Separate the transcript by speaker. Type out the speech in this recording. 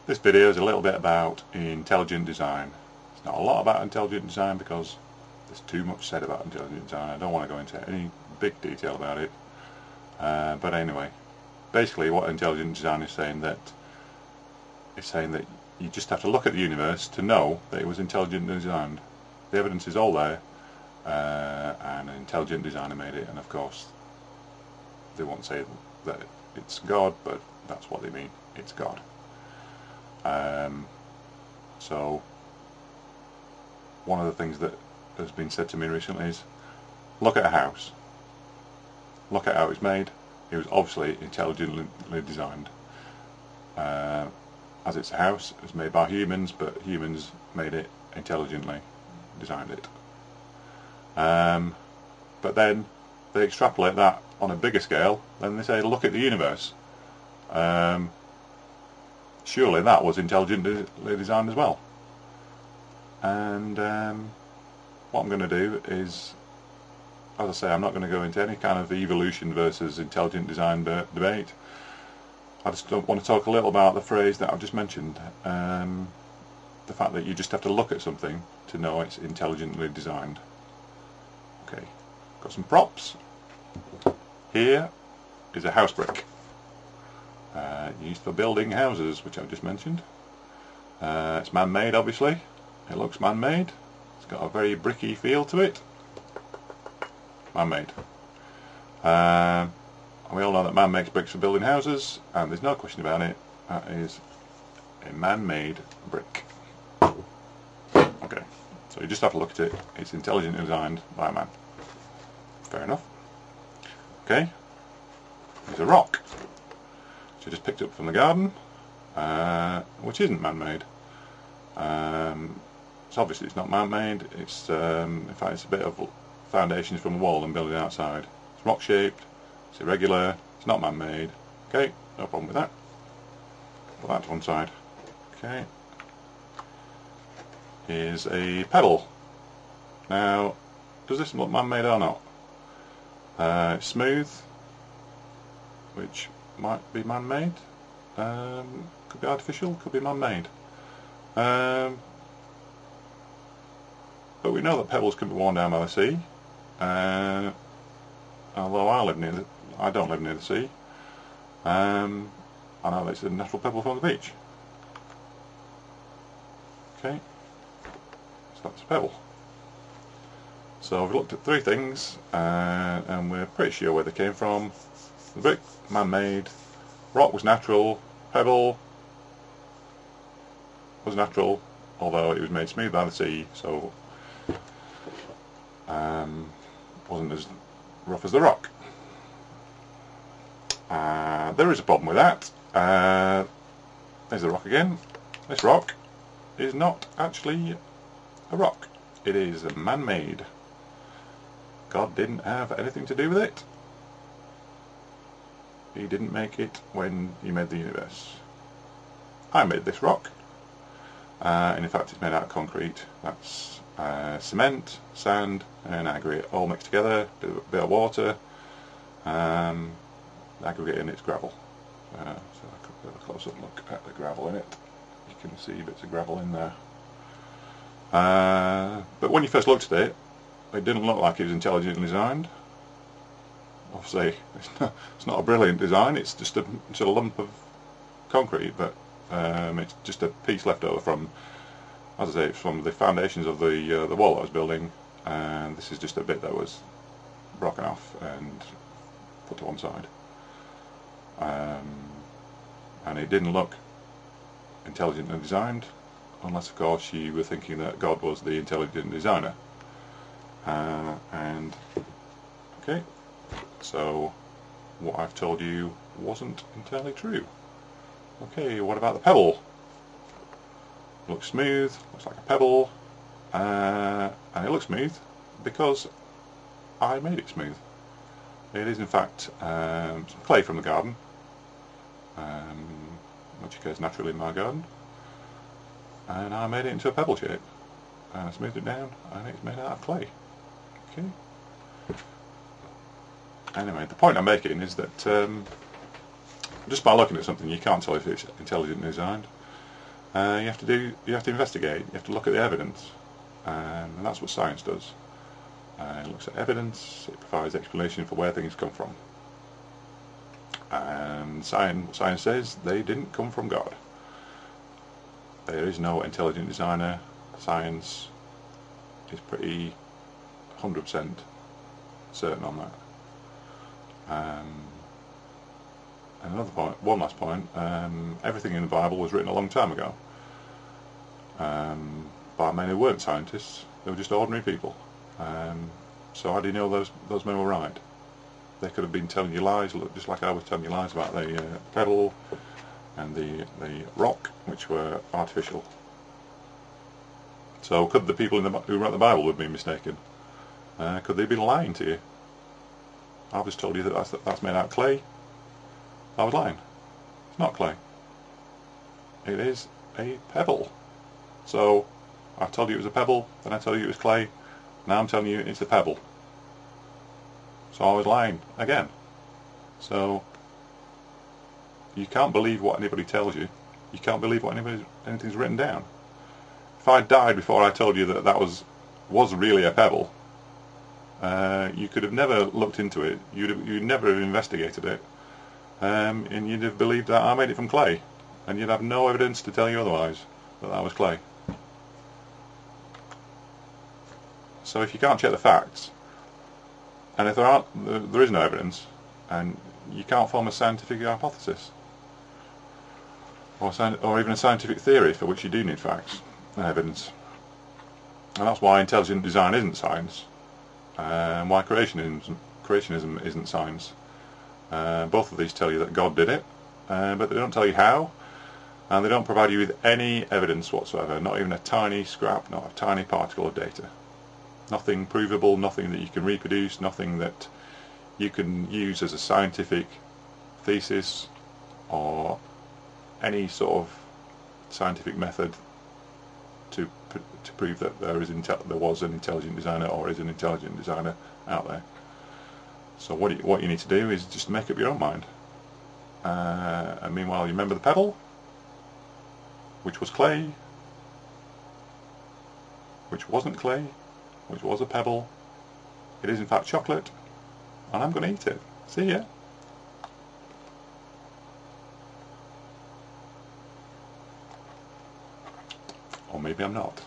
Speaker 1: This video is a little bit about intelligent design. It's not a lot about intelligent design because there's too much said about intelligent design. I don't want to go into any big detail about it. But anyway, basically what intelligent design is saying that you just have to look at the universe to know that it was intelligently designed. The evidence is all there, and an intelligent designer made it, and of course they won't say that it's God, but that's what they mean. It's God. So one of the things that has been said to me recently is, look at a house, look at how it's made. It was obviously intelligently designed. As it's a house, it was made by humans, but humans made it intelligently, designed it. But then they extrapolate that on a bigger scale, then they say, look at the universe. Surely that was intelligently designed as well. And what I'm going to do is, as I say, I'm not going to go into any kind of evolution versus intelligent design debate. I just want to talk a little about the phrase that I've just mentioned. The fact that you just have to look at something to know it's intelligently designed. Okay, got some props. Here is a house brick. Used for building houses, which I've just mentioned. It's man-made, obviously. It looks man-made. It's got a very bricky feel to it. Man-made. We all know that man makes bricks for building houses, and there's no question about it. That is a man-made brick. Okay, so you just have to look at it. It's intelligently designed by a man. Fair enough. Okay, there's a rock. Which I just picked up from the garden, which isn't man-made. So obviously it's not man-made. It's in fact it's a bit of foundations from a wall and building outside. It's rock-shaped. It's irregular. It's not man-made. Okay, no problem with that. Put that to one side. Okay. Here's a pebble. Now, does this look man-made or not? It's smooth, which might be man-made, could be artificial, could be man-made. But we know that pebbles can be worn down by the sea. Although I don't live near the sea. I know that it's a natural pebble from the beach. Okay, so that's a pebble. So we've looked at three things, and we're pretty sure where they came from. The brick, man-made, rock was natural, pebble was natural, although it was made smooth by the sea, so wasn't as rough as the rock. There is a problem with that. There's the rock again. This rock is not actually a rock. It is man-made. God didn't have anything to do with it. He didn't make it when he made the universe. I made this rock, and in fact it's made out of concrete. That's cement, sand and aggregate all mixed together, a bit of water, aggregate in its gravel. So I could get a close-up look at the gravel in it. You can see bits of gravel in there. But when you first looked at it, it didn't look like it was intelligently designed. Obviously, it's not a brilliant design. It's just a lump of concrete, but it's just a piece left over from, as I say, from the foundations of the wall I was building, and this is just a bit that was broken off and put to one side. And it didn't look intelligently designed, unless of course you were thinking that God was the intelligent designer. And okay. So what I've told you wasn't entirely true. Okay, what about the pebble? Looks smooth, looks like a pebble, and it looks smooth because I made it smooth. It is in fact some clay from the garden, which occurs naturally in my garden, and I made it into a pebble shape. I smoothed it down and it's made out of clay. Okay. Anyway, the point I'm making is that just by looking at something you can't tell if it's intelligently designed. You have to investigate. You have to look at the evidence, and that's what science does. It looks at evidence. It provides explanation for where things come from. And science says they didn't come from God. There is no intelligent designer. Science is pretty 100% certain on that. And another point, one last point, everything in the Bible was written a long time ago by men who weren't scientists. They were just ordinary people. So how do you know those men were right? They could have been telling you lies, just like I was telling you lies about the pebble and the rock, which were artificial. So could the people who wrote the Bible have been mistaken? Could they have been lying to you? I've just told you that that's made out of clay. I was lying. It's not clay. It is a pebble. So I told you it was a pebble, then I told you it was clay. Now I'm telling you it's a pebble. So I was lying again. So you can't believe what anybody tells you. You can't believe what anything's written down. If I died before I told you that was really a pebble, you could have never looked into it. You'd never have investigated it, and you'd have believed that I made it from clay, and you'd have no evidence to tell you otherwise that was clay. So if you can't check the facts, and if there is no evidence, and you can't form a scientific hypothesis, or even a scientific theory for which you do need facts and evidence. And that's why intelligent design isn't science, and why creationism isn't science. Both of these tell you that God did it, but they don't tell you how, and they don't provide you with any evidence whatsoever, not even a tiny scrap, not a tiny particle of data. Nothing provable, nothing that you can reproduce, nothing that you can use as a scientific thesis or any sort of scientific method to prove that there was an intelligent designer or is an intelligent designer out there. So what you need to do is just make up your own mind. And meanwhile, you remember the pebble, which was clay, which wasn't clay, which was a pebble. It is in fact chocolate, and I'm going to eat it. See ya. Or maybe I'm not.